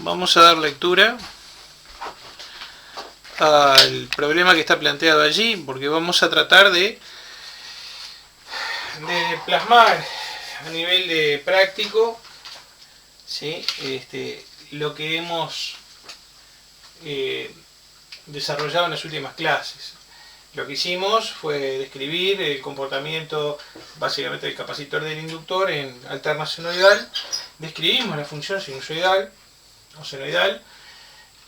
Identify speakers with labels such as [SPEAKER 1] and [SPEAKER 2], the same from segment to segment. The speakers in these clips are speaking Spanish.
[SPEAKER 1] vamos a dar lectura al problema que está planteado allí, porque vamos a tratar de plasmar a nivel de práctico, ¿sí? Lo que hemos desarrollado en las últimas clases. Lo que hicimos fue describir el comportamiento básicamente del capacitor del inductor en alterna senoidal. Describimos la función sinusoidal o senoidal.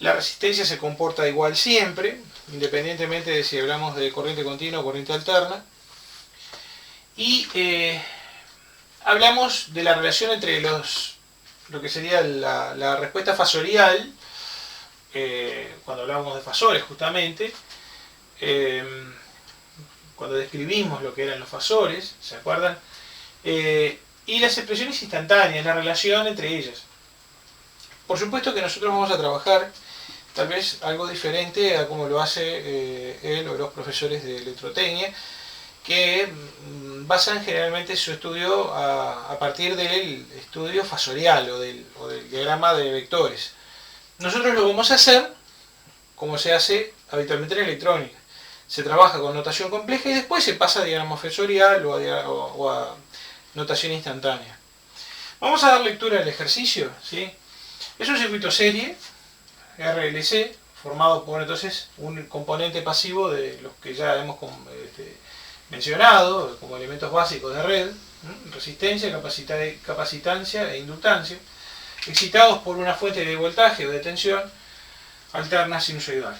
[SPEAKER 1] La resistencia se comporta igual siempre, independientemente de si hablamos de corriente continua o corriente alterna. Y hablamos de la relación entre lo que sería la respuesta fasorial, cuando hablábamos de fasores justamente, cuando describimos lo que eran los fasores, ¿se acuerdan? Y las expresiones instantáneas, la relación entre ellas. Por supuesto que nosotros vamos a trabajar tal vez algo diferente a como lo hace él o los profesores de electrotecnia, que basan generalmente su estudio a partir del estudio fasorial o del diagrama de vectores. Nosotros lo vamos a hacer como se hace habitualmente en electrónica. Se trabaja con notación compleja y después se pasa a diagrama fasorial o a notación instantánea. Vamos a dar lectura al ejercicio, ¿sí? Es un circuito serie, RLC, formado por entonces un componente pasivo de los que ya hemos mencionado como elementos básicos de red, resistencia, capacitancia e inductancia, excitados por una fuente de voltaje o de tensión alterna sinusoidal.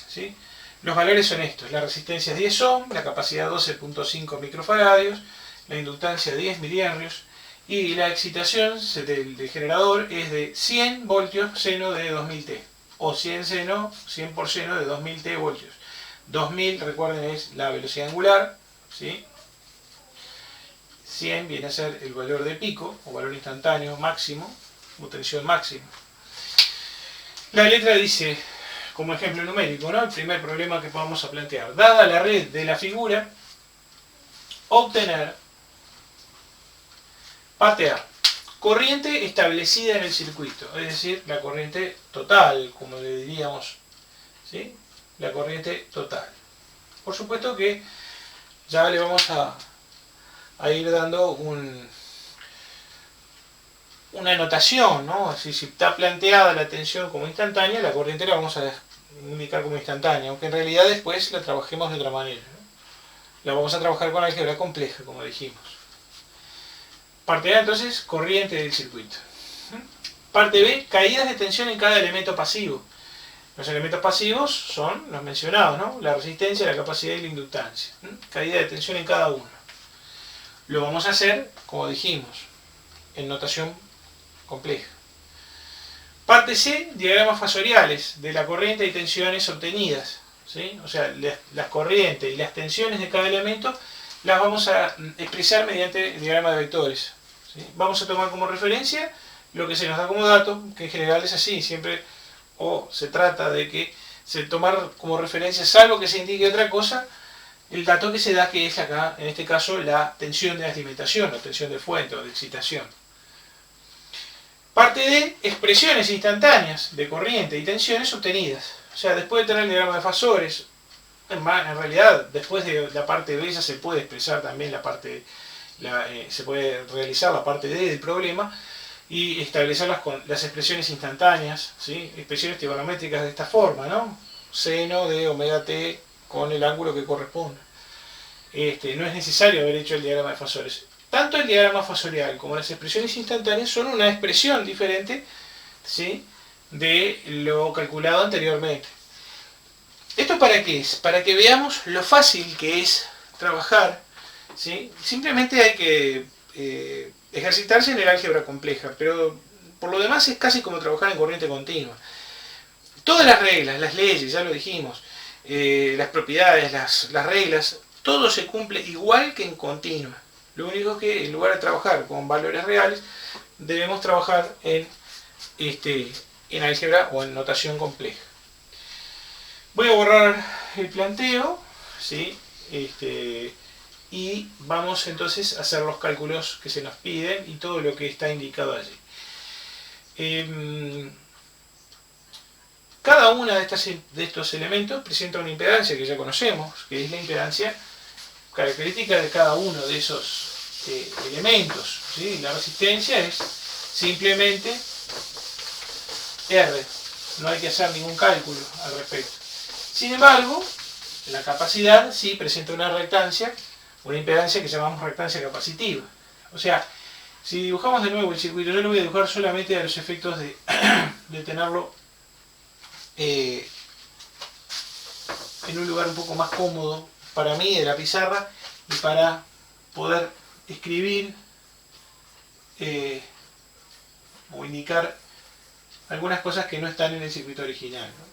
[SPEAKER 1] ¿Sí? Los valores son estos: la resistencia es 10 ohm, la capacidad 12.5 microfaradios, la inductancia 10 miliamperes y la excitación del generador es de 100 voltios seno de 2000T o 100 por seno de 2000T voltios. 2000, recuerden, es la velocidad angular, ¿sí? 100 viene a ser el valor de pico o valor instantáneo máximo o tensión máxima. La letra dice, como ejemplo numérico, ¿no? El primer problema que vamos a plantear: dada la red de la figura, obtener, parte A, corriente establecida en el circuito, es decir, la corriente total, como le diríamos, ¿sí? La corriente total. Por supuesto que ya le vamos a ir dando una notación, ¿no? Si está planteada la tensión como instantánea, la corriente la vamos a indicar como instantánea, aunque en realidad después la trabajemos de otra manera, ¿no? La vamos a trabajar con álgebra compleja, como dijimos. Parte A, entonces, corriente del circuito. Parte B, caídas de tensión en cada elemento pasivo. Los elementos pasivos son los mencionados, ¿no? La resistencia, la capacidad y la inductancia. Caída de tensión en cada uno. Lo vamos a hacer, como dijimos, en notación compleja. Parte C, diagramas fasoriales de la corriente y tensiones obtenidas, ¿sí? O sea, las corrientes y las tensiones de cada elemento las vamos a expresar mediante el diagrama de vectores, ¿sí? Vamos a tomar como referencia lo que se nos da como dato, que en general es así, siempre, o se trata de que se tomar como referencia, salvo que se indique otra cosa, el dato que se da, que es acá, en este caso, la tensión de alimentación, o tensión de fuente, o de excitación. Parte D, expresiones instantáneas de corriente y tensiones obtenidas. O sea, después de tener el diagrama de fasores, en realidad, después de la parte B ya se puede expresar también se puede realizar la parte D del problema y establecer las expresiones instantáneas, ¿sí? Expresiones trigonométricas de esta forma, ¿no? Seno de omega t con el ángulo que corresponde. No es necesario haber hecho el diagrama de fasores. Tanto el diagrama fasorial como las expresiones instantáneas son una expresión diferente, ¿sí?, de lo calculado anteriormente. ¿Esto para qué es? Para que veamos lo fácil que es trabajar, ¿sí? Simplemente hay que ejercitarse en el álgebra compleja, pero por lo demás es casi como trabajar en corriente continua. Todas las reglas, las leyes, ya lo dijimos, las propiedades, las reglas, todo se cumple igual que en continua. Lo único que en lugar de trabajar con valores reales, debemos trabajar en álgebra o en notación compleja. Voy a borrar el planteo, ¿sí? Y vamos entonces a hacer los cálculos que se nos piden y todo lo que está indicado allí. Cada uno de estos elementos presenta una impedancia que ya conocemos, que es la impedancia característica de cada uno de esos elementos, ¿sí? La resistencia es simplemente R, no hay que hacer ningún cálculo al respecto. Sin embargo, la capacidad sí presenta una reactancia, una impedancia que llamamos reactancia capacitiva. O sea, si dibujamos de nuevo el circuito, yo lo voy a dibujar solamente a los efectos de tenerlo en un lugar un poco más cómodo para mí de la pizarra y para poder escribir o indicar algunas cosas que no están en el circuito original, ¿no?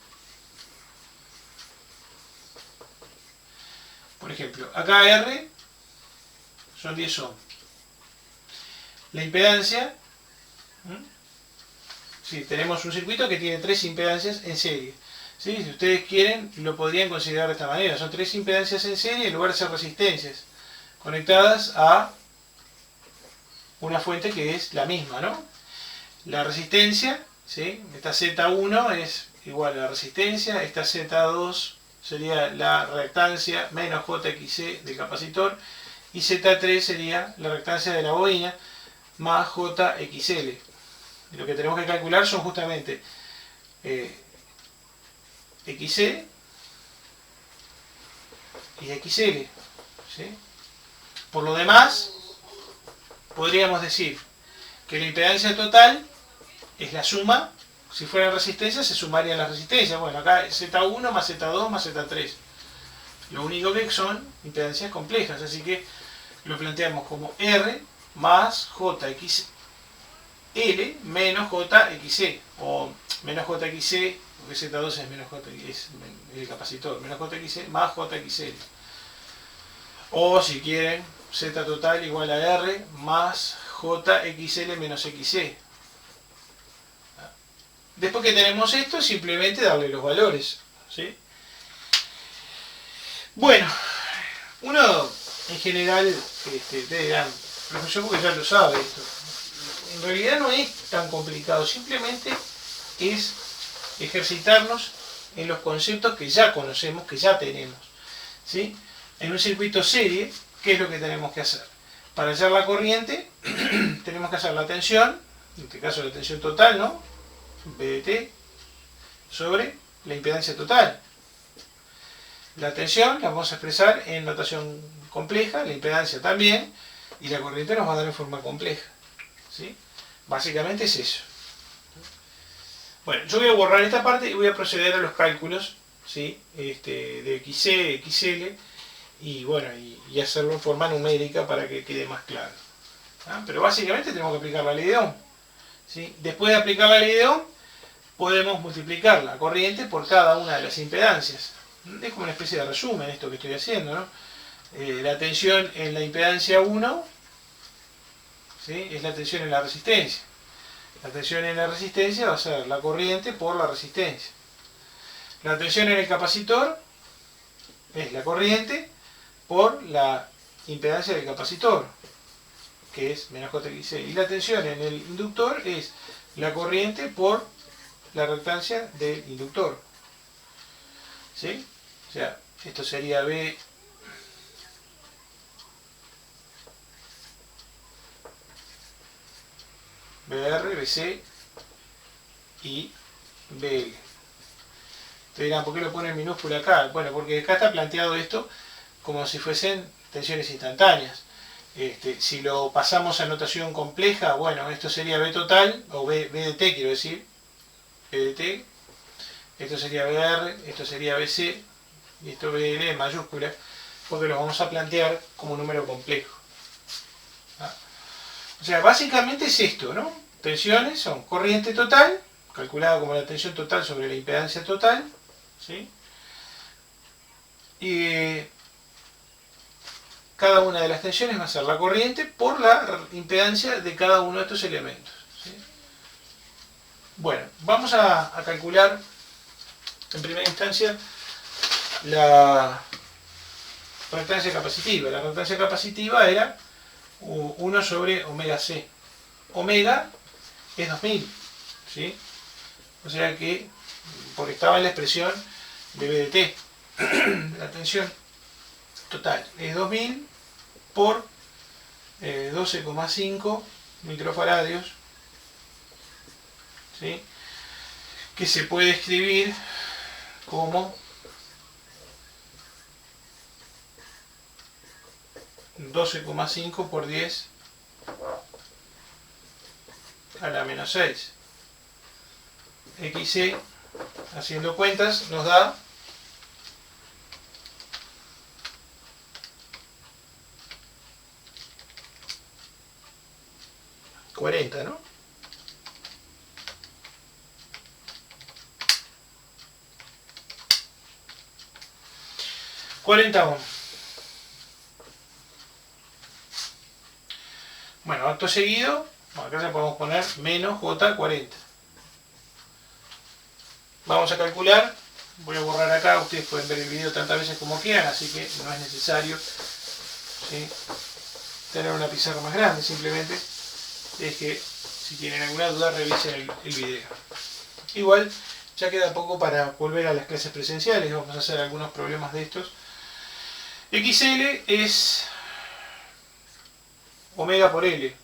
[SPEAKER 1] Por ejemplo, acá R son 10 ohms. La impedancia, sí, tenemos un circuito que tiene 3 impedancias en serie. ¿Sí? Si ustedes quieren, lo podrían considerar de esta manera. Son 3 impedancias en serie en lugar de ser resistencias conectadas a una fuente que es la misma, ¿no? La resistencia, ¿sí? Esta Z1 es igual a la resistencia, esta Z2 sería la reactancia menos JXC del capacitor, y Z3 sería la reactancia de la bobina más JXL. Y lo que tenemos que calcular son justamente XC y XL, ¿sí? Por lo demás, podríamos decir que la impedancia total es la suma. Si fuera resistencia, se sumarían las resistencias. Bueno, acá es Z1 más Z2 más Z3. Lo único que son impedancias complejas, así que lo planteamos como R más JXL menos JXC, o menos JXC, porque Z2 es menos JXC, es el capacitor, menos JXC más JXL. O si quieren, Z total igual a R más JXL menos XC. Después que tenemos esto, simplemente darle los valores, ¿sí? Bueno, uno en general, ustedes dirán, profesor, porque ya lo sabe esto. En realidad no es tan complicado, simplemente es ejercitarnos en los conceptos que ya conocemos, que ya tenemos, ¿sí? En un circuito serie, ¿qué es lo que tenemos que hacer? Para hallar la corriente, tenemos que hacer la tensión, en este caso la tensión total, ¿no? VDT sobre la impedancia total. La tensión la vamos a expresar en notación compleja, la impedancia también, y la corriente nos va a dar en forma compleja, ¿sí? Básicamente es eso. Bueno, yo voy a borrar esta parte y voy a proceder a los cálculos, ¿sí? De XC, XL, y bueno, y hacerlo en forma numérica para que quede más claro. ¿Ah? Pero básicamente tenemos que aplicar la ley de Ohm, ¿sí? Después de aplicar la ley de Ohm, podemos multiplicar la corriente por cada una de las impedancias. Es como una especie de resumen esto que estoy haciendo, ¿no? La tensión en la impedancia 1, ¿sí? Es la tensión en la resistencia. La tensión en la resistencia va a ser la corriente por la resistencia. La tensión en el capacitor es la corriente por la impedancia del capacitor, que es menos JXC. Y la tensión en el inductor es la corriente por la reactancia del inductor, ¿sí? O sea, esto sería B BR, BC y BL. Te dirán, ¿por qué lo pone en minúscula acá? Bueno, porque acá está planteado esto como si fuesen tensiones instantáneas. Si lo pasamos a notación compleja, bueno, esto sería B total, o BDT quiero decir, BDT, esto sería BR, esto sería BC, y esto BL en mayúscula, porque lo vamos a plantear como un número complejo. ¿Ah? O sea, básicamente es esto, ¿no? Tensiones son corriente total, calculada como la tensión total sobre la impedancia total, ¿sí? Y cada una de las tensiones va a ser la corriente por la impedancia de cada uno de estos elementos, ¿sí? Bueno, vamos a calcular en primera instancia la reactancia capacitiva. La reactancia capacitiva era 1 sobre omega C. Omega es 2000. ¿sí? O sea que, porque estaba en la expresión de BDT, la tensión total es 2000 por 12,5 microfaradios, ¿sí? Que se puede escribir como 12,5 por 10 a la menos 6. XC, haciendo cuentas, nos da 40, ¿no? $40 ohms. Bueno, acto seguido, acá le podemos poner menos J40. Vamos a calcular, voy a borrar acá, ustedes pueden ver el video tantas veces como quieran, así que no es necesario, ¿sí?, tener una pizarra más grande, simplemente es que si tienen alguna duda revisen el video. Igual ya queda poco para volver a las clases presenciales, vamos a hacer algunos problemas de estos. XL es omega por L,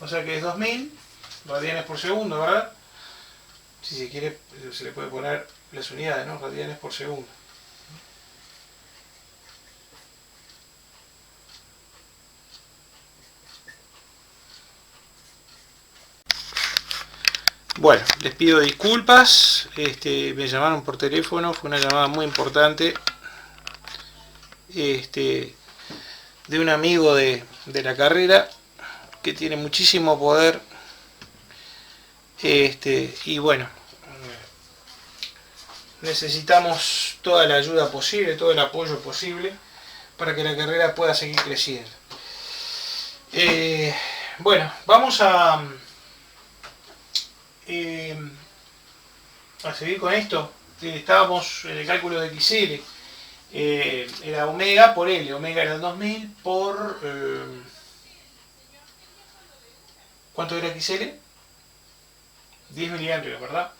[SPEAKER 1] o sea que es 2000 radianes por segundo, ¿verdad? Si se quiere, se le puede poner las unidades, ¿no? Radianes por segundo. Bueno, les pido disculpas, me llamaron por teléfono, fue una llamada muy importante, de un amigo de la carrera que tiene muchísimo poder, y bueno, necesitamos toda la ayuda posible, todo el apoyo posible para que la carrera pueda seguir creciendo. Bueno, vamos a seguir con esto. Estábamos en el cálculo de XL, era omega por L, omega era 2000 por... ¿cuánto era XL? 10 miliamperes, ¿verdad?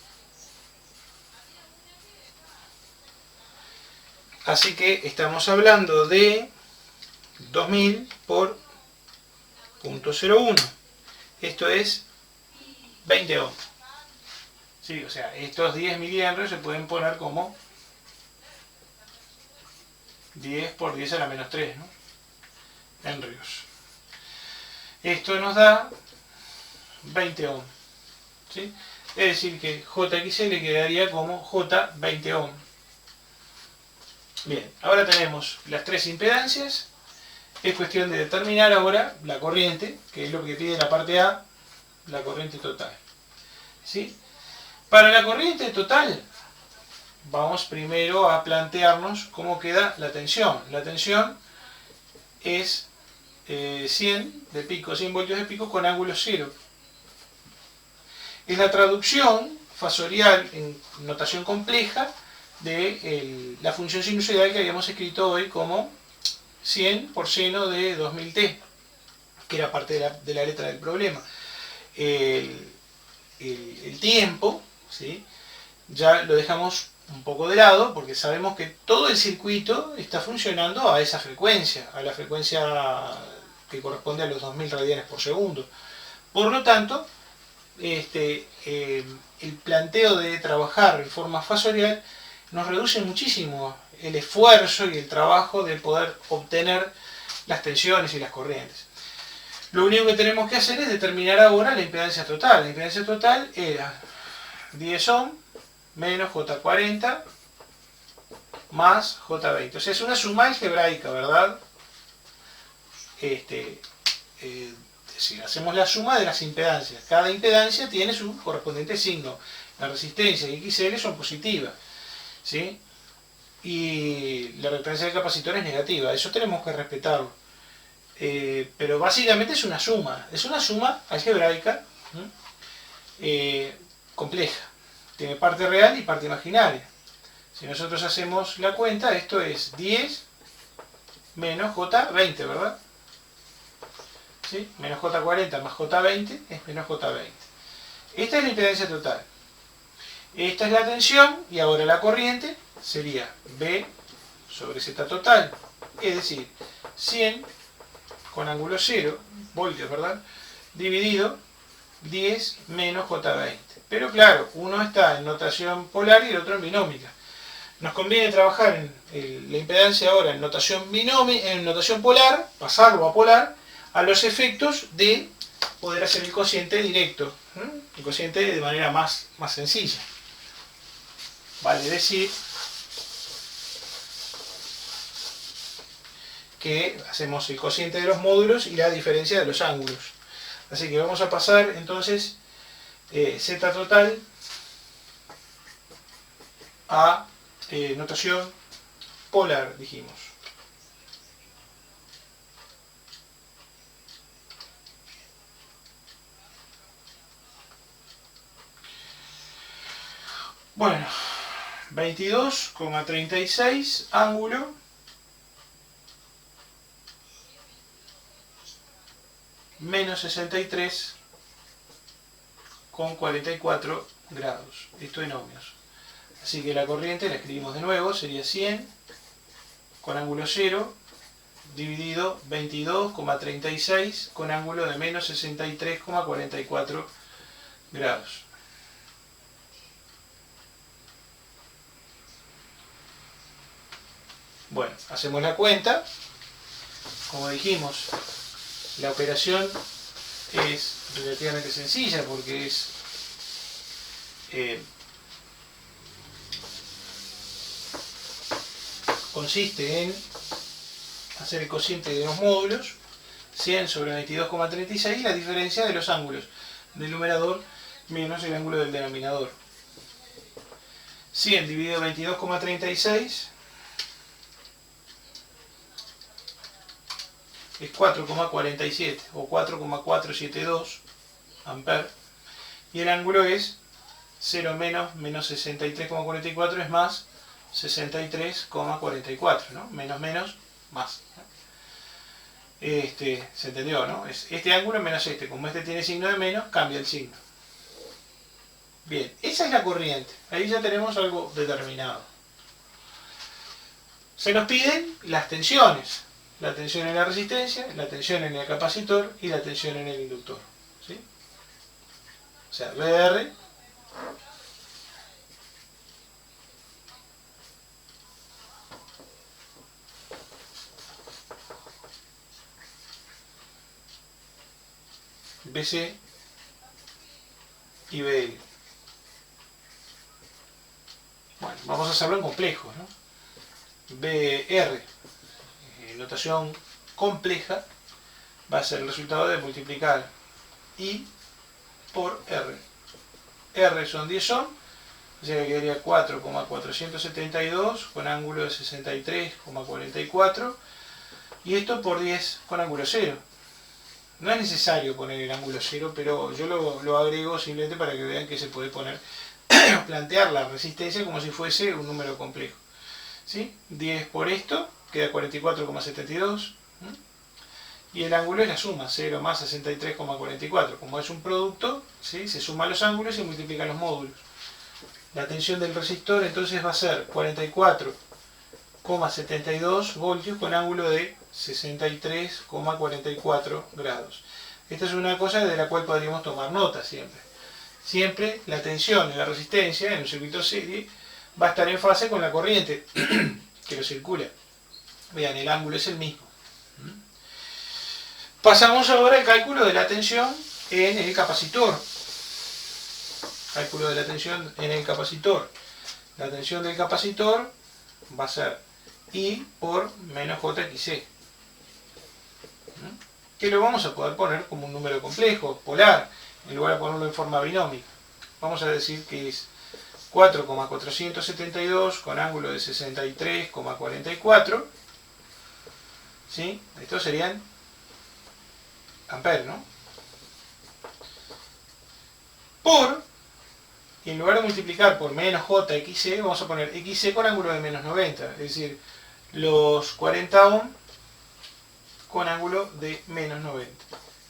[SPEAKER 1] Así que estamos hablando de 2000 por 0.01. Esto es 20 ohms. Sí, o sea, estos 10 miliamperes se pueden poner como 10 por 10 a la menos 3, ¿no? Henrios. Esto nos da 20 ohms, ¿sí? Es decir que JXL quedaría como J20 ohms. Bien, ahora tenemos las tres impedancias. Es cuestión de determinar ahora la corriente, que es lo que pide la parte A, la corriente total, ¿sí? Para la corriente total, vamos primero a plantearnos cómo queda la tensión. La tensión es 100 de pico, 100 voltios de pico con ángulo 0. Es la traducción fasorial en notación compleja de la función sinusoidal que habíamos escrito hoy como 100 por seno de 2000t, que era parte de la letra del problema. El tiempo, ¿sí?, ya lo dejamos un poco de lado porque sabemos que todo el circuito está funcionando a esa frecuencia, a la frecuencia que corresponde a los 2000 radianes por segundo. Por lo tanto, el planteo de trabajar en forma fasorial nos reduce muchísimo el esfuerzo y el trabajo de poder obtener las tensiones y las corrientes. Lo único que tenemos que hacer es determinar ahora la impedancia total. La impedancia total era 10 ohms menos J40 más J20. O sea, es una suma algebraica, ¿verdad? Es decir, hacemos la suma de las impedancias. Cada impedancia tiene su correspondiente signo. La resistencia y XL son positivas, ¿sí? Y la reactancia del capacitor es negativa. Eso tenemos que respetarlo. Pero básicamente es una suma algebraica, compleja. Tiene parte real y parte imaginaria. Si nosotros hacemos la cuenta, esto es 10 menos J20, ¿verdad? ¿Sí? Menos J40 más J20 es menos J20. Esta es la impedancia total. Esta es la tensión y ahora la corriente sería B sobre Z total. Es decir, 100 con ángulo 0, voltios, ¿verdad? Dividido 10 menos J20. Pero claro, uno está en notación polar y el otro en binómica. Nos conviene trabajar en la impedancia ahora en notación en notación polar, pasarlo a polar, a los efectos de poder hacer el cociente directo, el cociente de manera más sencilla. Vale decir que hacemos el cociente de los módulos y la diferencia de los ángulos. Así que vamos a pasar entonces Z total a notación polar, dijimos. Bueno, 22,36 ángulo menos 63,44 grados. Esto en ohmios. Así que la corriente la escribimos de nuevo, sería 100 con ángulo 0 dividido 22,36 con ángulo de menos 63,44 grados. Bueno, hacemos la cuenta. Como dijimos, la operación es relativamente sencilla porque es consiste en hacer el cociente de los módulos, 100 sobre 22,36, la diferencia de los ángulos del numerador menos el ángulo del denominador. 100 dividido 22,36 es 4,47 o 4,472 amperes, y el ángulo es 0 menos 63,44 es más 63,44, ¿no? Menos más. ¿Se entendió, no? Es este ángulo menos este. Como este tiene signo de menos, cambia el signo. Bien, esa es la corriente. Ahí ya tenemos algo determinado. Se nos piden las tensiones. La tensión en la resistencia, la tensión en el capacitor y la tensión en el inductor. ¿Sí? O sea, VR BC y BL. Bueno, vamos a hacerlo en complejos, ¿no? BR, notación compleja, va a ser el resultado de multiplicar I por R. R son 10 ohm, o sea que quedaría 4,472 con ángulo de 63,44, y esto por 10 con ángulo 0. No es necesario poner el ángulo 0, pero yo lo agrego simplemente para que vean que se puede poner, plantear la resistencia como si fuese un número complejo. ¿Sí? 10 por esto, queda 44,72. Y el ángulo es la suma, 0 más 63,44. Como es un producto, ¿sí? Se suman los ángulos y se multiplican los módulos. La tensión del resistor entonces va a ser 44,72 voltios con ángulo de 63,44 grados. Esta es una cosa de la cual podríamos tomar nota siempre. Siempre la tensión y la resistencia en un circuito serie va a estar en fase con la corriente que lo circula. Vean, el ángulo es el mismo. Pasamos ahora al cálculo de la tensión en el capacitor. Cálculo de la tensión en el capacitor. La tensión del capacitor va a ser I por menos JXC, que lo vamos a poder poner como un número complejo, polar, en lugar de ponerlo en forma binómica. Vamos a decir que es 4,472 con ángulo de 63,44. ¿Sí? Estos serían amperes, ¿no? Por, y en lugar de multiplicar por menos JXC, vamos a poner XC con ángulo de menos 90, es decir, los 40 ohm con ángulo de menos 90.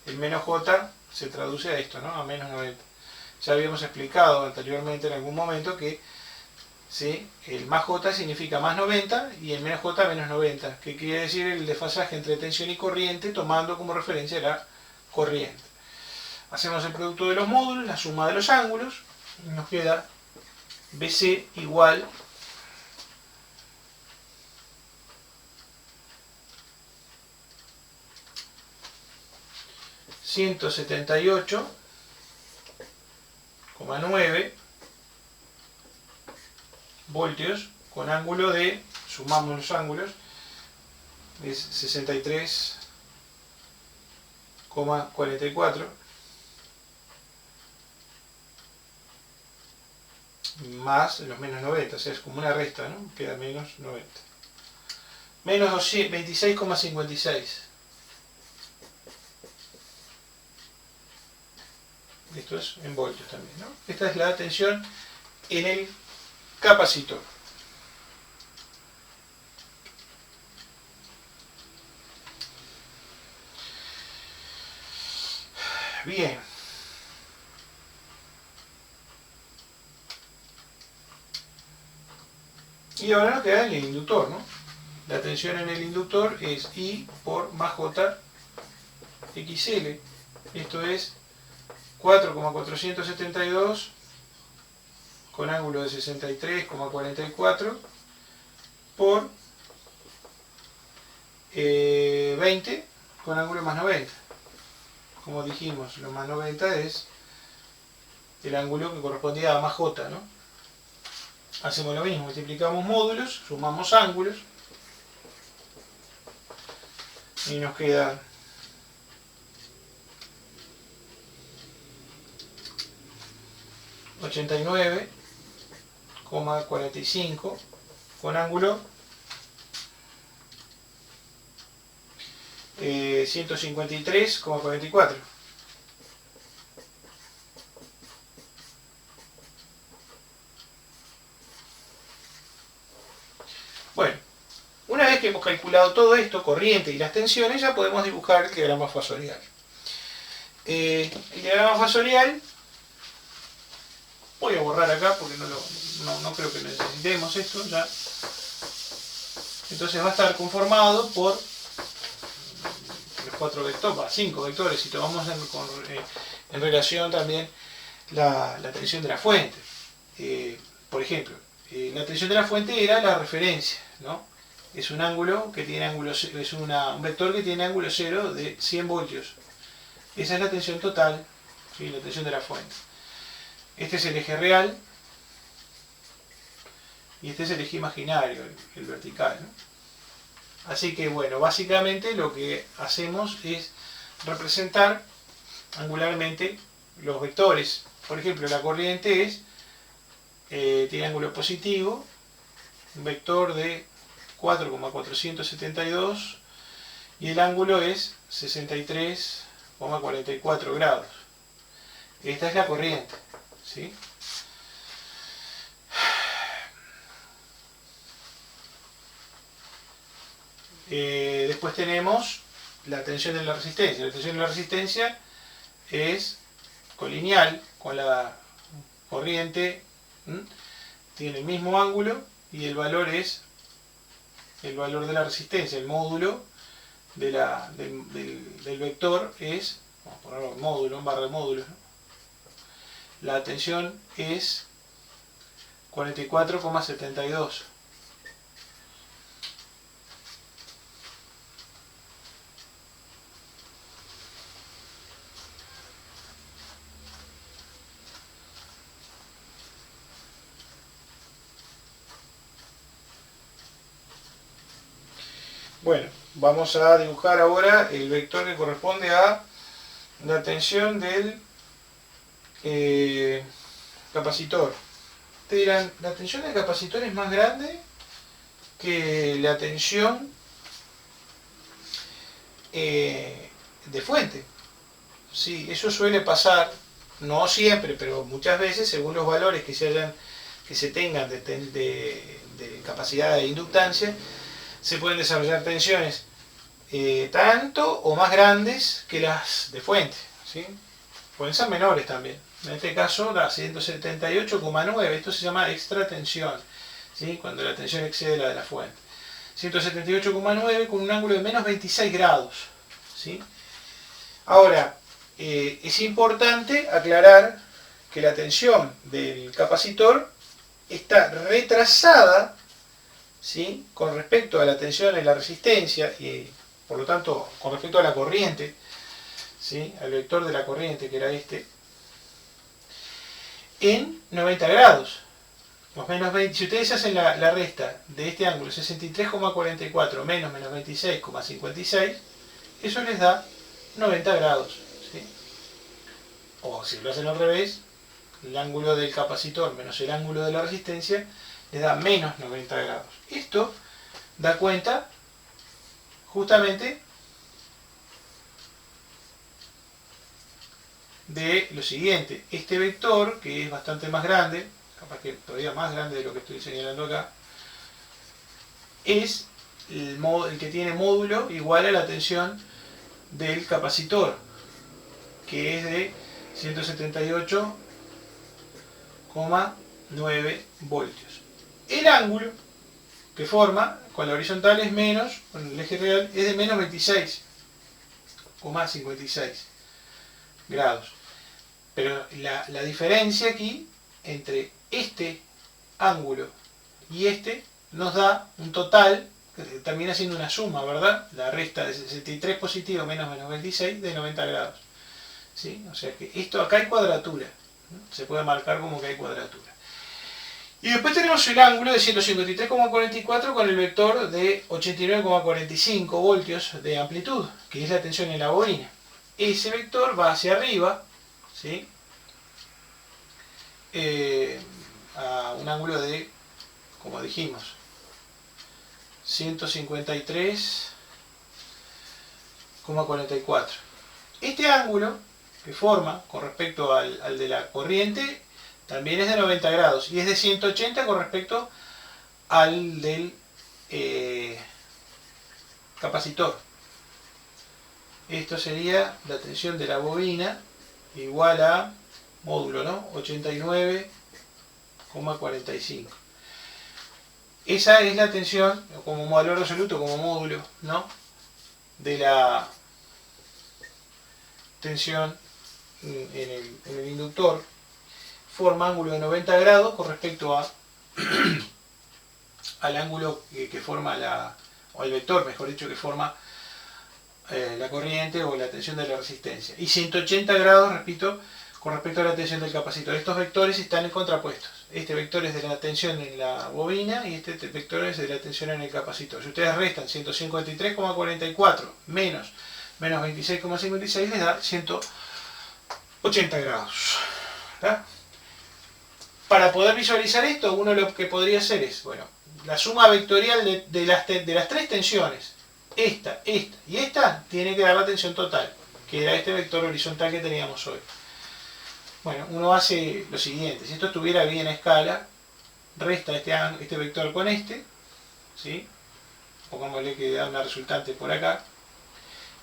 [SPEAKER 1] El menos J se traduce a esto, ¿no? A menos 90. Ya habíamos explicado anteriormente en algún momento que ¿sí? El más J significa más 90 y el menos J menos 90, que quiere decir el desfasaje entre tensión y corriente tomando como referencia la corriente. Hacemos el producto de los módulos, la suma de los ángulos, y nos queda BC igual $178,9 voltios con ángulo de, sumamos los ángulos, es 63,44 más los menos 90, o sea, es como una resta, ¿no? Queda menos 90. Menos 26,56. Esto es en voltios también, ¿no? Esta es la tensión en el capacitor. Bien. Y ahora nos queda el inductor, ¿no? La tensión en el inductor es I por más J XL. Esto es 4,472 con ángulo de 63,44 por 20 con ángulo más 90. Como dijimos, lo más 90 es el ángulo que correspondía a más J, ¿no? Hacemos lo mismo, multiplicamos módulos, sumamos ángulos y nos queda 89,45 con ángulo 153,44. Bueno, una vez que hemos calculado todo esto, corriente y las tensiones, ya podemos dibujar el diagrama fasorial. El diagrama fasorial, voy a borrar acá porque no creo que necesitemos esto ya. Entonces va a estar conformado por los 4 vectores, 5 vectores, si tomamos en relación también la tensión de la fuente. Por ejemplo, la tensión de la fuente era la referencia, ¿no? Es un ángulo que tiene ángulo, es un vector que tiene ángulo cero de 100 voltios. Esa es la tensión total, ¿sí? La tensión de la fuente. Este es el eje real y este es el eje imaginario, el vertical, ¿no? Así que bueno, básicamente lo que hacemos es representar angularmente los vectores. Por ejemplo, la corriente tiene ángulo positivo, un vector de 4,472 y el ángulo es 63,44 grados. Esta es la corriente, ¿sí? Después tenemos la tensión en la resistencia. La tensión en la resistencia es colineal con la corriente, tiene el mismo ángulo y el valor es el valor de la resistencia, el módulo del vector es, vamos a ponerlo en módulo, en barra de módulos, ¿no? La tensión es 44,72. Bueno, vamos a dibujar ahora el vector que corresponde a la tensión del capacitor. Te dirán, la tensión del capacitor es más grande que la tensión de fuente. Sí, eso suele pasar, no siempre, pero muchas veces, según los valores que se tengan de capacidad de inductancia, se pueden desarrollar tensiones tanto o más grandes que las de fuente, ¿sí? Pueden ser menores también, En este caso da 178,9. Esto se llama extratensión, ¿sí? Cuando la tensión excede la de la fuente. 178,9 con un ángulo de menos 26 grados, ¿sí? Ahora, es importante aclarar que la tensión del capacitor está retrasada, ¿sí?, con respecto a la tensión en la resistencia y por lo tanto con respecto a la corriente, ¿sí?, al vector de la corriente que era este, en 90 grados. Los menos 20, si ustedes hacen la resta de este ángulo 63,44 menos 26,56, eso les da 90 grados, ¿sí? O si lo hacen al revés, el ángulo del capacitor menos el ángulo de la resistencia les da menos 90 grados. Esto da cuenta justamente de lo siguiente: este vector, que es bastante más grande, capaz que todavía más grande de lo que estoy señalando acá, es el que tiene módulo igual a la tensión del capacitor, que es de 178,9 voltios. El ángulo que forma con la horizontal es menos, con el eje real es de menos 26,56 grados. Pero la diferencia aquí entre este ángulo y este nos da un total, que termina siendo una suma, ¿verdad? La resta de 63 positivo menos 26 de 90 grados, ¿sí? O sea que esto acá hay cuadratura, ¿no? Se puede marcar como que hay cuadratura. Y después tenemos el ángulo de 153,44 con el vector de 89,45 voltios de amplitud, que es la tensión en la bobina. Ese vector va hacia arriba, ¿sí?, a un ángulo de, como dijimos, 153,44. Este ángulo que forma con respecto al de la corriente también es de 90 grados y es de 180 con respecto al del capacitor. Esto sería la tensión de la bobina igual a módulo, ¿no? 89,45. Esa es la tensión como valor absoluto, como módulo, ¿no?, de la tensión en el inductor. Forma ángulo de 90 grados con respecto al ángulo que forma o el vector, mejor dicho, que forma la corriente o la tensión de la resistencia. Y 180 grados, repito, con respecto a la tensión del capacitor. Estos vectores están en contrapuestos. Este vector es de la tensión en la bobina y este vector es de la tensión en el capacitor. Si ustedes restan 153,44 menos 26,56 les da 180 grados. ¿Verdad? Para poder visualizar esto, uno lo que podría hacer es, bueno, la suma vectorial de las tres tensiones, esta y esta, tiene que dar la tensión total, que era este vector horizontal que teníamos hoy. Bueno, uno hace lo siguiente: si esto estuviera bien a escala, resta este vector con este, ¿sí?, pongámosle que da una resultante por acá,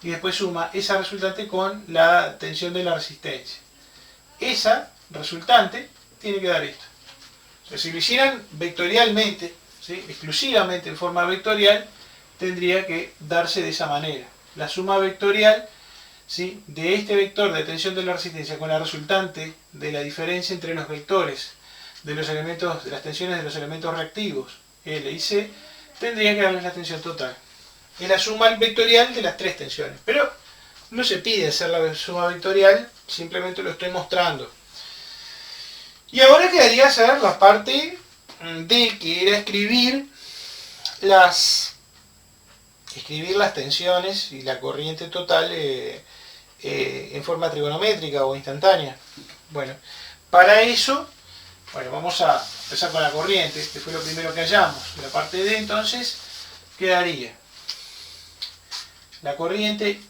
[SPEAKER 1] y después suma esa resultante con la tensión de la resistencia. Esa resultante tiene que dar esto. O sea, si lo hicieran vectorialmente, ¿sí?, exclusivamente en forma vectorial, tendría que darse de esa manera. La suma vectorial, ¿sí?, de este vector de tensión de la resistencia con la resultante de la diferencia entre los vectores de los elementos, de las tensiones de los elementos reactivos L y C, tendría que darles la tensión total. Es la suma vectorial de las tres tensiones. Pero no se pide hacer la suma vectorial, simplemente lo estoy mostrando. Y ahora quedaría hacer la parte de que era escribir las tensiones y la corriente total en forma trigonométrica o instantánea. Bueno, para eso, bueno, vamos a empezar con la corriente. Este fue lo primero que hallamos. La parte D, entonces, quedaría la corriente,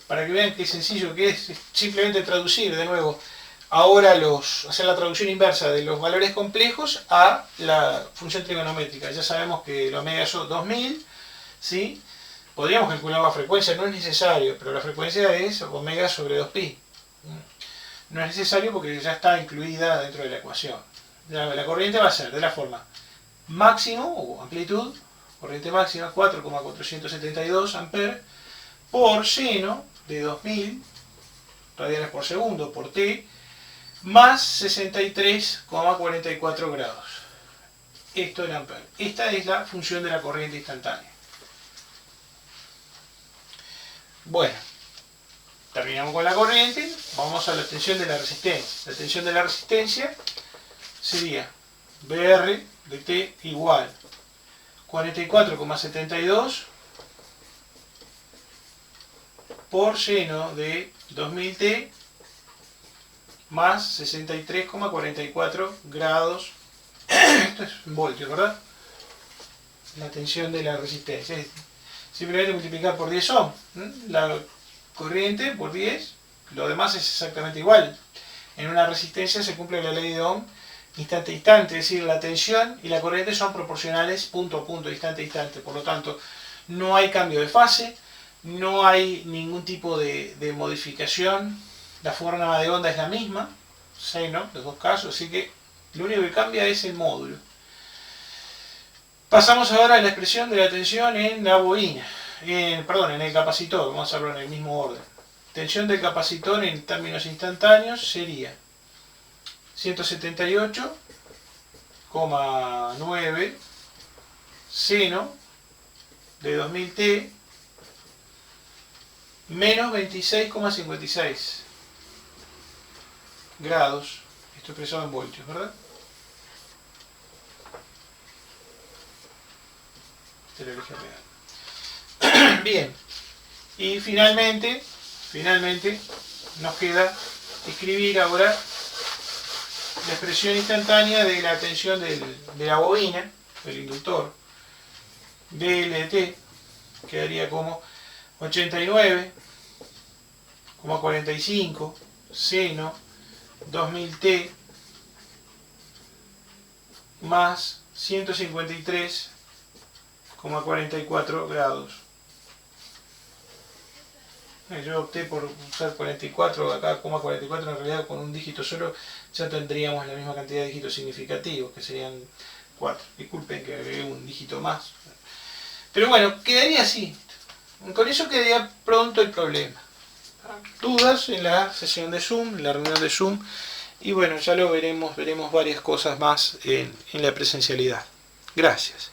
[SPEAKER 1] para que vean qué sencillo que es simplemente traducir de nuevo ahora hacer la traducción inversa de los valores complejos a la función trigonométrica. Ya sabemos que el omega es 2000, ¿sí? Podríamos calcular la frecuencia, no es necesario, pero la frecuencia es omega sobre 2pi. no es necesario porque ya está incluida dentro de la ecuación. La corriente va a ser de la forma máximo o amplitud, corriente máxima 4,472 amperes por seno de 2000 radianes por segundo por t más 63,44 grados. Esto en amperes. Esta es la función de la corriente instantánea. Bueno, terminamos con la corriente, vamos a la tensión de la resistencia. La tensión de la resistencia sería BR de T igual 44,72 por seno de 2000T más 63,44 grados. Esto es en voltios, ¿verdad? La tensión de la resistencia. Es simplemente multiplicar por 10 ohms. La corriente por 10, lo demás es exactamente igual. En una resistencia se cumple la ley de Ohm instante a instante, es decir, la tensión y la corriente son proporcionales punto a punto, instante a instante. Por lo tanto, no hay cambio de fase, no hay ningún tipo de modificación. La forma de onda es la misma, seno, los dos casos, así que lo único que cambia es el módulo. Pasamos ahora a la expresión de la tensión en la bobina, en el capacitor, vamos a hablar en el mismo orden. Tensión del capacitor en términos instantáneos sería 178,9 seno de 2000T menos 26,56 grados, esto expresado en voltios, ¿verdad? Este es el eje real. Bien, y finalmente nos queda escribir ahora la expresión instantánea de la tensión de la bobina, del inductor, DLT, quedaría como 89,45 seno 2000T más 153,44 grados. Yo opté por usar 44, acá 44, en realidad con un dígito solo ya tendríamos la misma cantidad de dígitos significativos, que serían 4. Disculpen que agregué un dígito más. Pero bueno, quedaría así. Con eso quedaría pronto el problema. Dudas en la sesión de Zoom, en la reunión de Zoom, y bueno, ya lo veremos varias cosas más en la presencialidad. Gracias.